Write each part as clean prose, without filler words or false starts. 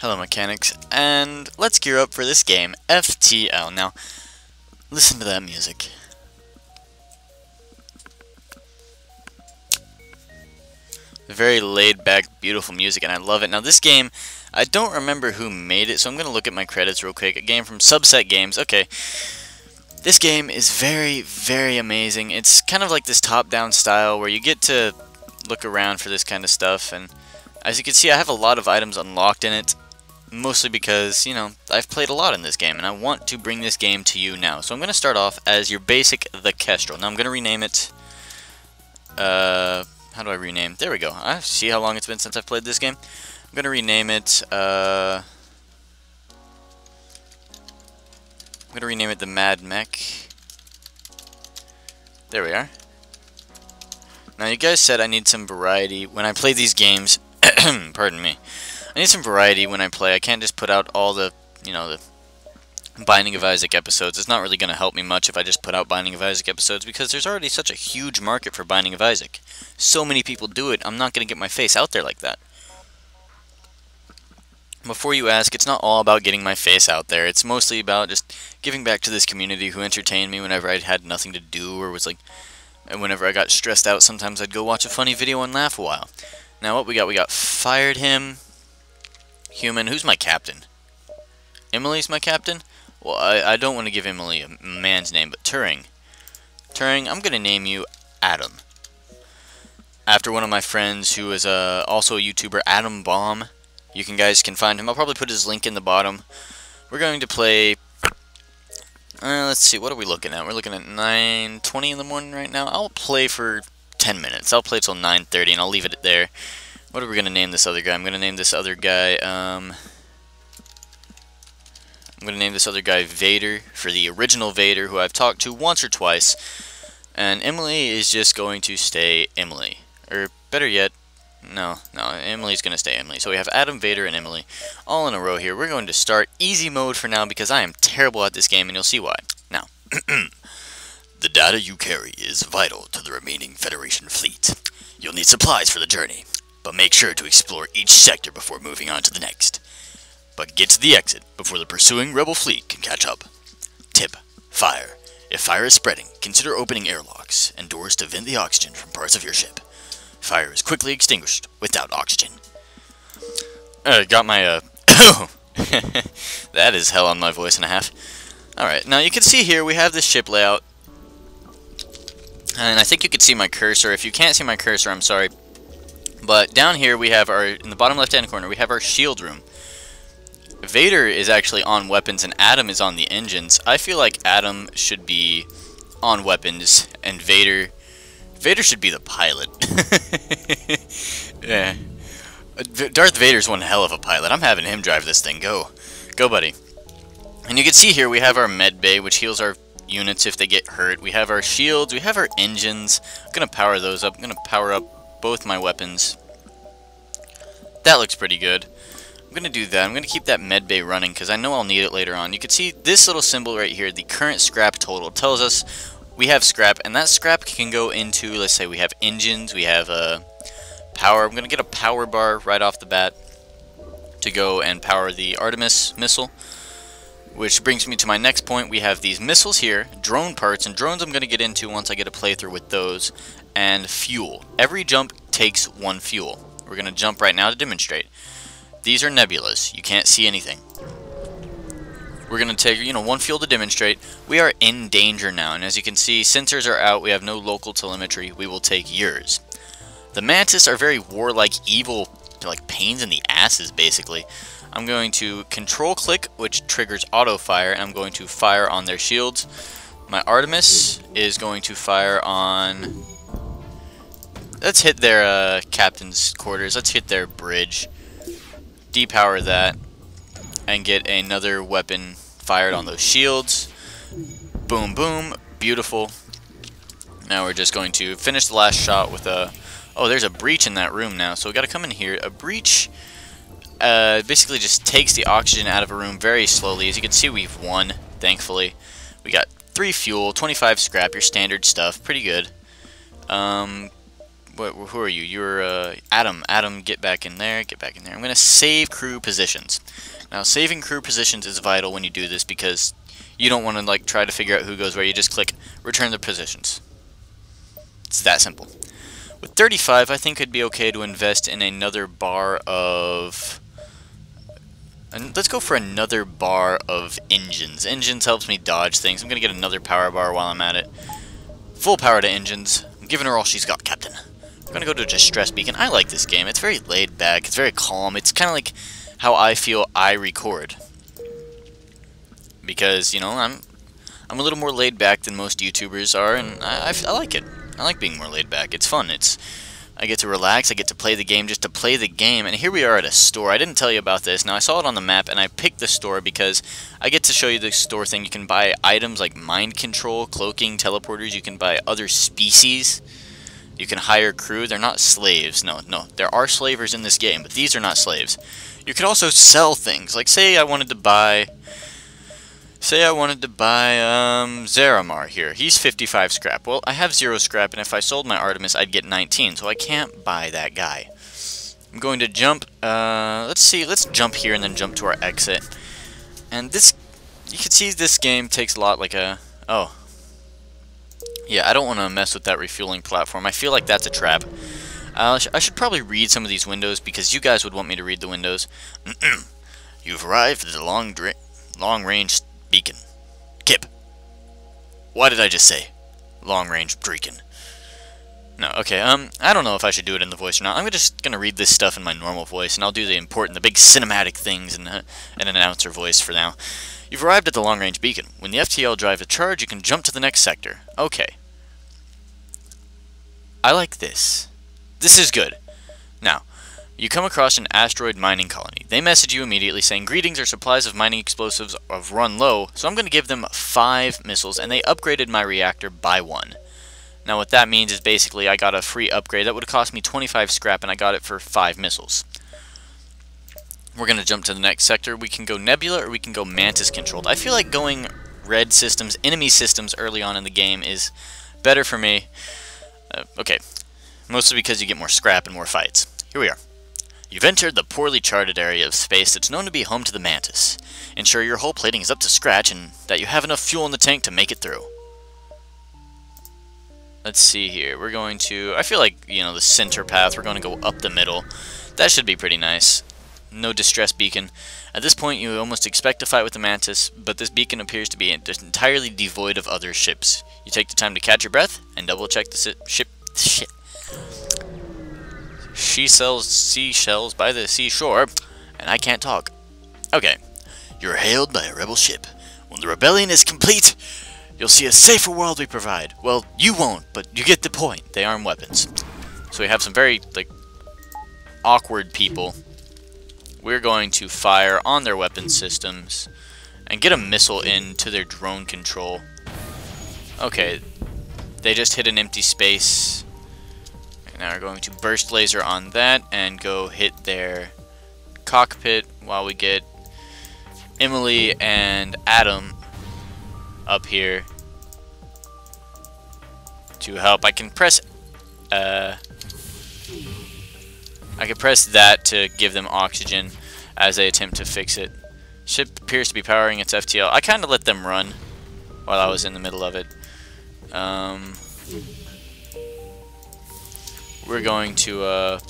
Hello mechanics, and let's gear up for this game, FTL. Now, listen to that music. Very laid back, beautiful music, and I love it. Now this game, I don't remember who made it, so I'm going to look at my credits real quick. A game from Subset Games. Okay, this game is very, very amazing. It's kind of like this top-down style where you get to look around for this kind of stuff, and as you can see, I have a lot of items unlocked in it. Mostly because, you know, I've played a lot in this game, and I want to bring this game to you now. So I'm going to start off as your basic The Kestrel. Now I'm going to rename it, how do I rename? There we go. I see how long it's been since I've played this game. I'm going to rename it, I'm going to rename it the Mad Mech. There we are. Now you guys said I need some variety when I play these games. Pardon me. I need some variety when I play. I can't just put out all the, you know, the Binding of Isaac episodes. It's not really going to help me much if I just put out Binding of Isaac episodes because there's already such a huge market for Binding of Isaac. So many people do it, I'm not going to get my face out there like that. Before you ask, it's not all about getting my face out there. It's mostly about just giving back to this community who entertained me whenever I had nothing to do or was like, and whenever I got stressed out, sometimes I'd go watch a funny video and laugh a while. Now what we got fired him. Human, who's my captain? Emily's my captain? Well, I don't want to give Emily a man's name, but Turing. Turing, I'm going to name you Adam. After one of my friends who is also a YouTuber, Adam Bomb. You guys can find him. I'll probably put his link in the bottom. We're going to play... let's see, what are we looking at? We're looking at 9:20 in the morning right now. I'll play for 10 minutes. I'll play till 9:30 and I'll leave it there. What are we going to name this other guy? I'm going to name this other guy, I'm going to name this other guy Vader, for the original Vader, who I've talked to once or twice. And Emily is just going to stay Emily. Or, better yet, no, Emily's going to stay Emily. So we have Adam, Vader, and Emily all in a row here. We're going to start easy mode for now because I am terrible at this game, and you'll see why. Now, the data you carry is vital to the remaining Federation fleet. You'll need supplies for the journey, but make sure to explore each sector before moving on to the next. But get to the exit before the pursuing rebel fleet can catch up. Tip: fire. If fire is spreading, consider opening airlocks and doors to vent the oxygen from parts of your ship. Fire is quickly extinguished without oxygen. Got my, that is hell on my voice and a half. Alright, now you can see here we have this ship layout. And I think you can see my cursor. If you can't see my cursor, I'm sorry. But down here we have our, in the bottom left-hand corner, we have our shield room. Vader is actually on weapons and Adam is on the engines. I feel like Adam should be on weapons and Vader should be the pilot. Yeah. Darth Vader's one hell of a pilot. I'm having him drive this thing. Go, buddy. And you can see here we have our med bay, which heals our units if they get hurt. We have our shields. We have our engines. I'm going to power those up. I'm going to power up both my weapons. That looks pretty good. I'm going to do that. I'm going to keep that med bay running because I know I'll need it later on. You can see this little symbol right here, the current scrap total, tells us we have scrap, and that scrap can go into, let's say we have engines, we have power. I'm going to get a power bar right off the bat to go and power the Artemis missile. Which brings me to my next point. We have these missiles here, drone parts, and drones I'm going to get into once I get a playthrough with those, and fuel. Every jump takes one fuel. We're going to jump right now to demonstrate. These are nebulas. You can't see anything. We're going to take, you know, one fuel to demonstrate. We are in danger now, and as you can see, sensors are out. We have no local telemetry. We will take yours. The Mantis are very warlike, evil, like pains in the asses, basically. I'm going to control click, which triggers auto fire, and I'm going to fire on their shields. My Artemis is going to fire on... Let's hit their captain's quarters. Let's hit their bridge. Depower that. And get another weapon fired on those shields. Boom, boom. Beautiful. Now we're just going to finish the last shot with a... Oh, there's a breach in that room now, so we got to come in here. A breach... basically just takes the oxygen out of a room very slowly. As you can see, we've won, thankfully. We got 3 fuel, 25 scrap, your standard stuff. Pretty good. Who are you? You're Adam. Adam, get back in there. Get back in there. I'm gonna save crew positions. Now, saving crew positions is vital when you do this because you don't want to like try to figure out who goes where. You just click return the positions. It's that simple. With 35, I think it'd be okay to invest in another bar of. And let's go for another bar of engines. Engines helps me dodge things. I'm gonna get another power bar while I'm at it. Full power to engines. I'm giving her all she's got, Captain. I'm gonna go to Distress Beacon. I like this game. It's very laid back. It's very calm. It's kind of like how I feel I record. Because, you know, I'm a little more laid back than most YouTubers are, and I like it. I like being more laid back. It's fun. I get to relax. I get to play the game just to play the game. And here we are at a store. I didn't tell you about this. Now, I saw it on the map, and I picked the store because I get to show you the store thing. You can buy items like mind control, cloaking, teleporters. You can buy other species. You can hire crew. They're not slaves. No. There are slavers in this game, but these are not slaves. You could also sell things. Like, say I wanted to buy Zaramar here. He's 55 scrap. Well, I have 0 scrap, and if I sold my Artemis, I'd get 19, so I can't buy that guy. I'm going to jump, let's jump here and then jump to our exit. And this, you can see this game takes a lot like a, oh. Yeah, I don't want to mess with that refueling platform. I feel like that's a trap. I should probably read some of these windows because you guys would want me to read the windows. You've arrived at the long-range beacon. Kip. Why did I just say long-range beacon? No, okay, I don't know if I should do it in the voice or not. I'm just gonna read this stuff in my normal voice, and I'll do the big cinematic things in an announcer voice for now. You've arrived at the long-range beacon. When the FTL drive a charge, you can jump to the next sector. Okay. I like this. This is good. Now, you come across an asteroid mining colony. They message you immediately saying, greetings, our supplies of mining explosives have run low, so I'm going to give them 5 missiles, and they upgraded my reactor by 1. Now what that means is basically I got a free upgrade. That would have cost me 25 scrap, and I got it for 5 missiles. We're going to jump to the next sector. We can go Nebula, or we can go Mantis controlled. I feel like going red systems, enemy systems early on in the game is better for me. Okay, mostly because you get more scrap and more fights. Here we are. You've entered the poorly charted area of space that's known to be home to the Mantis. Ensure your hull plating is up to scratch and that you have enough fuel in the tank to make it through. Let's see here. We're going to, I feel like, you know, the center path, we're going to go up the middle. That should be pretty nice. No distress beacon. At this point, you almost expect to fight with the Mantis, but this beacon appears to be entirely devoid of other ships. You take the time to catch your breath and double check the ship. Shit. She sells seashells by the seashore, and I can't talk. Okay. You're hailed by a rebel ship. When the rebellion is complete, you'll see a safer world we provide. Well, you won't, but you get the point. They arm weapons. So we have some very, like, awkward people. We're going to fire on their weapon systems and get a missile into their drone control. Okay. They just hit an empty space. Now we're going to burst laser on that and go hit their cockpit while we get Emily and Adam up here to help. I can press that to give them oxygen as they attempt to fix it. Ship appears to be powering its FTL. I kind of let them run while I was in the middle of it. We're going to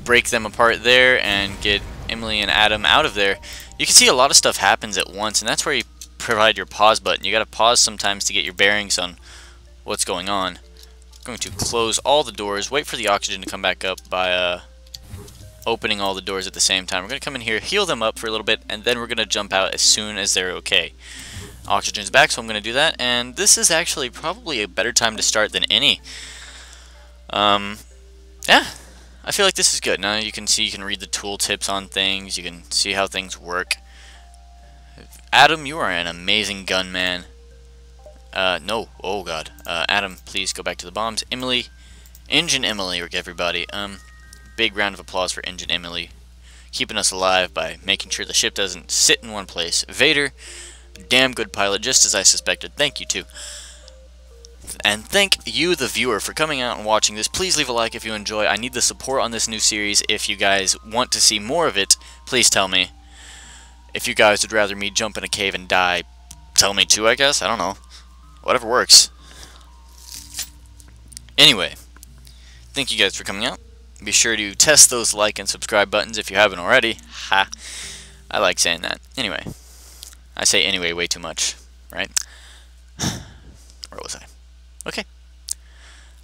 break them apart there and get Emily and Adam out of there. You can see a lot of stuff happens at once, and that's where you provide your pause button. You got to pause sometimes to get your bearings on what's going on. I'm going to close all the doors, wait for the oxygen to come back up by opening all the doors at the same time. We're going to come in here, heal them up for a little bit, and then we're going to jump out as soon as they're okay. Oxygen's back, so I'm going to do that, and this is actually probably a better time to start than any. Yeah, I feel like this is good. Now you can see, you can read the tool tips on things, you can see how things work. Adam, you are an amazing gunman. No, oh god. Adam, please go back to the bombs. Emily, Engine Emily, everybody. Big round of applause for Engine Emily, keeping us alive by making sure the ship doesn't sit in one place. Vader, damn good pilot, just as I suspected. Thank you, too. And thank you, the viewer, for coming out and watching this. Please leave a like if you enjoy. I need the support on this new series. If you guys want to see more of it, please tell me. If you guys would rather me jump in a cave and die, tell me too, I guess. I don't know. Whatever works. Anyway, thank you guys for coming out. Be sure to test those like and subscribe buttons if you haven't already. Ha! I like saying that. Anyway. I say anyway way too much, right? Where was I? Okay.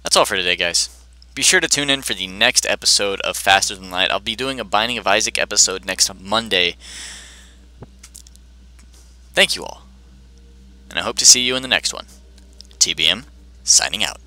That's all for today, guys. Be sure to tune in for the next episode of Faster Than Light. I'll be doing a Binding of Isaac episode next Monday. Thank you all. And I hope to see you in the next one. TBM, signing out.